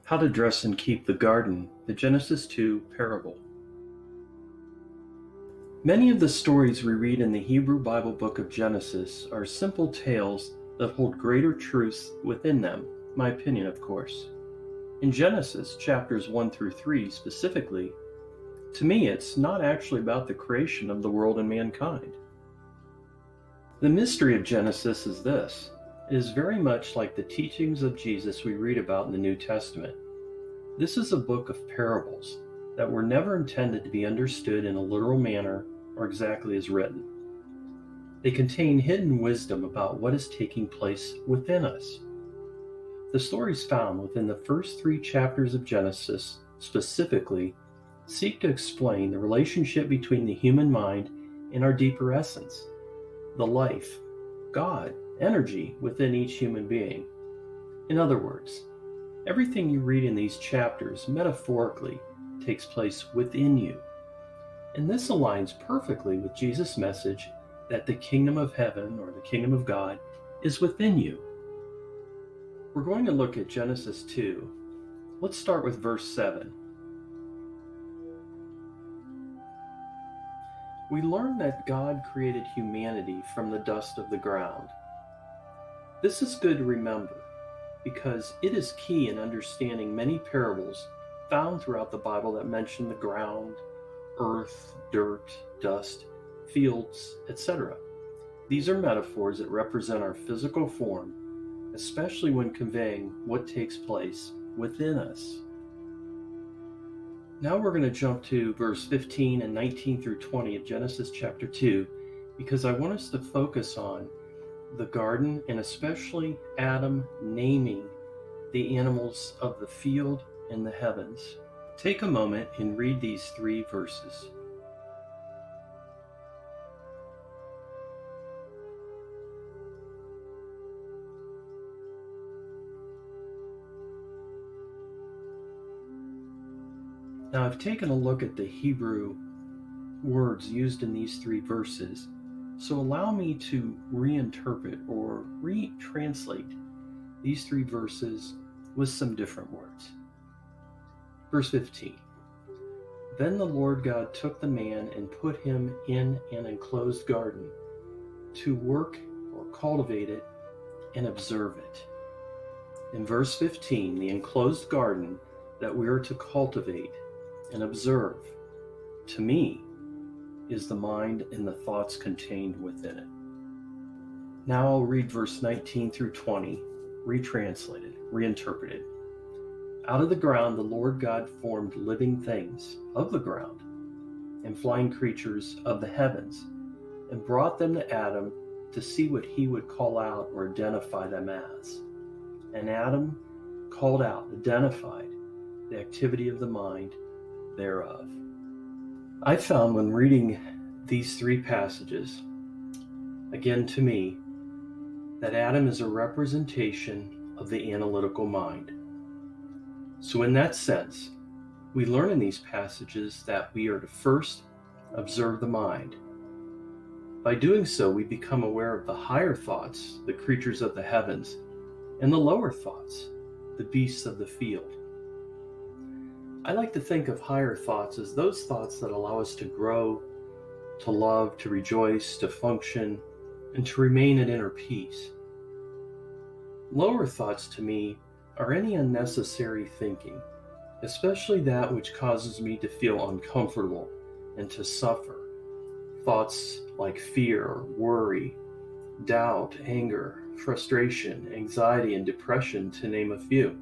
How to Dress and Keep the Garden, the Genesis 2 parable. Many of the stories we read in the Hebrew Bible book of Genesis are simple tales that hold greater truths within them, my opinion of course. In Genesis chapters 1 through 3 specifically, to me it's not actually about the creation of the world and mankind. The mystery of Genesis is this. It is very much like the teachings of Jesus we read about in the New Testament. This is a book of parables that were never intended to be understood in a literal manner or exactly as written. They contain hidden wisdom about what is taking place within us. The stories found within the first 3 chapters of Genesis specifically seek to explain the relationship between the human mind and our deeper essence, the life, God, energy within each human being. In other words, everything you read in these chapters metaphorically takes place within you. And this aligns perfectly with Jesus' message that the kingdom of heaven or the kingdom of God is within you. We're going to look at Genesis 2. Let's start with verse 7. We learn that God created humanity from the dust of the ground. This is good to remember because it is key in understanding many parables found throughout the Bible that mention the ground, earth, dirt, dust, fields, etc. These are metaphors that represent our physical form, especially when conveying what takes place within us. Now we're going to jump to verse 15 and 19 through 20 of Genesis chapter 2 because I want us to focus on the garden and especially Adam naming the animals of the field and the heavens. Take a moment and read these 3 verses. Now I've taken a look at the Hebrew words used in these 3 verses, so allow me to reinterpret or retranslate these 3 verses with some different words. Verse 15. Then the Lord God took the man and put him in an enclosed garden to work or cultivate it and observe it. In verse 15, the enclosed garden that we are to cultivate and observe, to me, is the mind and the thoughts contained within it. Now I'll read verse 19 through 20, retranslated, reinterpreted. Out of the ground the Lord God formed living things of the ground and flying creatures of the heavens and brought them to Adam to see what he would call out or identify them as. And Adam called out, identified the activity of the mind thereof. I found when reading these 3 passages, again to me, that Adam is a representation of the analytical mind. So in that sense, we learn in these passages that we are to first observe the mind. By doing so, we become aware of the higher thoughts, the creatures of the heavens, and the lower thoughts, the beasts of the field. I like to think of higher thoughts as those thoughts that allow us to grow, to love, to rejoice, to function, and to remain at inner peace. Lower thoughts to me are any unnecessary thinking, especially that which causes me to feel uncomfortable and to suffer. Thoughts like fear, worry, doubt, anger, frustration, anxiety, and depression, to name a few.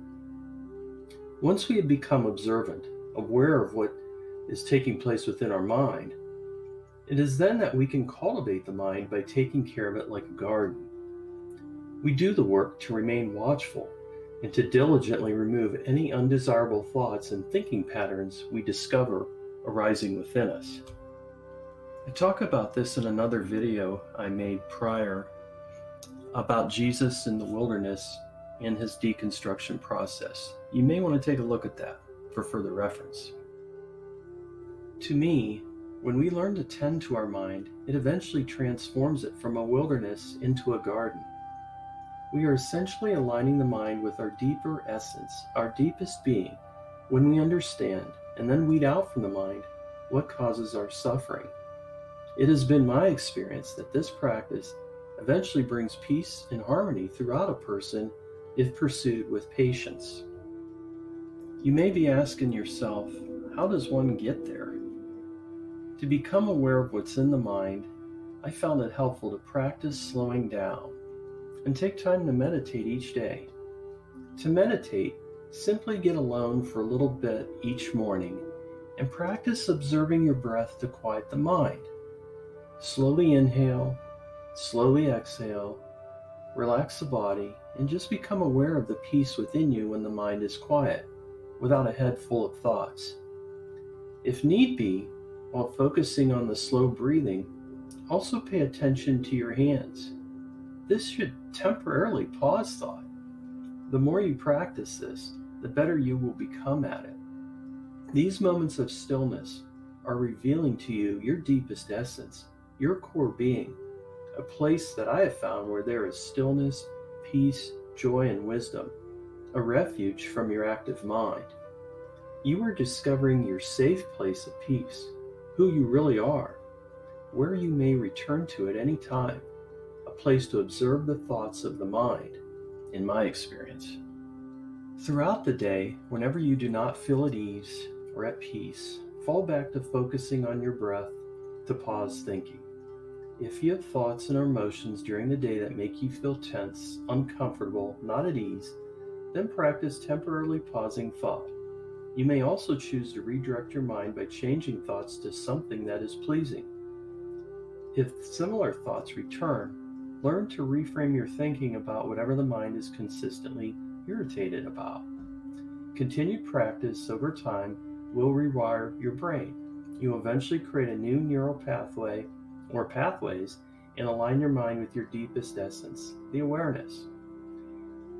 Once we have become observant, aware of what is taking place within our mind, it is then that we can cultivate the mind by taking care of it like a garden. We do the work to remain watchful and to diligently remove any undesirable thoughts and thinking patterns we discover arising within us. I talk about this in another video I made prior about Jesus in the wilderness and his deconstruction process. You may want to take a look at that for further reference. To me, when we learn to tend to our mind, it eventually transforms it from a wilderness into a garden. We are essentially aligning the mind with our deeper essence, our deepest being, when we understand and then weed out from the mind what causes our suffering. It has been my experience that this practice eventually brings peace and harmony throughout a person if pursued with patience. You may be asking yourself, how does one get there? To become aware of what's in the mind, I found it helpful to practice slowing down and take time to meditate each day. To meditate, simply get alone for a little bit each morning and practice observing your breath to quiet the mind. Slowly inhale, slowly exhale, relax the body, and just become aware of the peace within you when the mind is quiet, without a head full of thoughts. If need be, while focusing on the slow breathing, also pay attention to your hands. This should temporarily pause thought. The more you practice this, the better you will become at it. These moments of stillness are revealing to you your deepest essence, your core being, a place that I have found where there is stillness, peace, joy, and wisdom, a refuge from your active mind. You are discovering your safe place of peace, who you really are, where you may return to at any time, a place to observe the thoughts of the mind, in my experience. Throughout the day, whenever you do not feel at ease or at peace, fall back to focusing on your breath to pause thinking. If you have thoughts and emotions during the day that make you feel tense, uncomfortable, not at ease, then practice temporarily pausing thought. You may also choose to redirect your mind by changing thoughts to something that is pleasing. If similar thoughts return, learn to reframe your thinking about whatever the mind is consistently irritated about. Continued practice over time will rewire your brain. You will eventually create a new neural pathway or pathways and align your mind with your deepest essence, the awareness.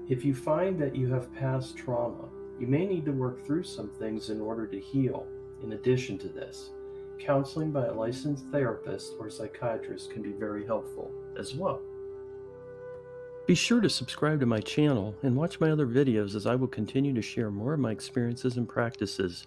If you find that you have past trauma, you may need to work through some things in order to heal. In addition to this, counseling by a licensed therapist or psychiatrist can be very helpful as well. Be sure to subscribe to my channel and watch my other videos as I will continue to share more of my experiences and practices.